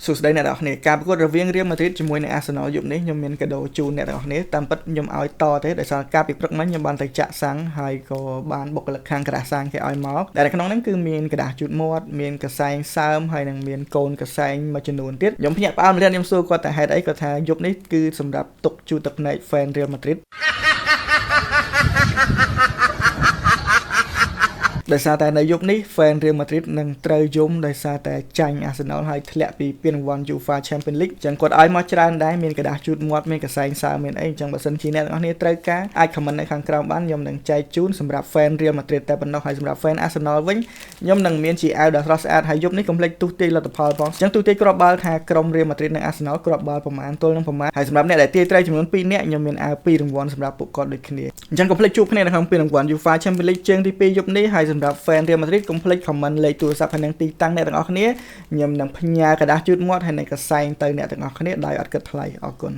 សួស្តីអ្នកទាំងអស់គ្នាការប្រកួតរវាង Real Madrid ជាមួយនឹង Arsenal យប់នេះខ្ញុំមានកាដូជូនអ្នកទាំងអស់គ្នាតាមពិតខ្ញុំឲ្យតទេដោយសារការពីព្រឹកមិញខ្ញុំបានទៅចាក់សាំងហើយក៏បានបុគ្គលិកខាងក្រាស់សាំងគេឲ្យមកដែលក្នុងហ្នឹងគឺមានកដាស់ជូតមាត់មានកសែងសើមហើយនឹងមានកូនកសែងមួយចំនួនទៀតខ្ញុំភ្ញាក់ផ្អើលម្ល៉េះខ្ញុំសួរគាត់ថាហេតុអីគាត់ថាយប់នេះគឺសម្រាប់ទុកជូតទឹកភ្នែក fan Real Madrid ដោយសារតែនៅយប់នេះ fan Real Madrid នឹងត្រូវយំដោយសារតែចាញ់ Arsenal ហើយធ្លាក់ពីពានរង្វាន់ UEFA Champions League ចឹងគាត់ឲ្យមកច្រើនដែរមានកដាស់ជូតមាត់មានកសែងសើមមានអីចឹងបើសិនជាអ្នកទាំងអស់គ្នាត្រូវការអាច comment នៅខាងក្រោមបានខ្ញុំនឹងចែកជូនសម្រាប់ fan Real Madrid តែប៉ុណ្ណោះហើយសម្រាប់ fan Arsenal វិញខ្ញុំនឹងមានជាអាវដ៏ស្រស់ស្អាតហើយយប់នេះកុំភ្លេចទូទាយលទ្ធផលផងចឹងទូទាយគ្រាប់បាល់ថាក្រុម Real Madrid និង Arsenal គ្រាប់បាល់ប្រមាណទល់នឹងប្រមាណហើយសម្រាប់អ្នកដែលទាយត្រូវចំនួន2នាក់ខ្ញុំមានអាវ2រង្វាន់សម្រាប់ពួកគាត់ដូចគ្នាអញ្ចឹងកុំភ្លេចជួបគ្នានៅក្នុងពានរង្វាន់ UEFA Champions League ជើងទី2យប់នេះហើយសម្រាប់ fan Real Madrid កុំភ្លេច comment លេខទូរស័ព្ទហើយនឹងទីតាំងអ្នកទាំងអស់គ្នាខ្ញុំនឹងផ្ញើกระดาษជូតមាត់ហើយនឹងកសែងទៅអ្នកទាំងអស់គ្នាដោយអត់គិតថ្លៃអរគុណ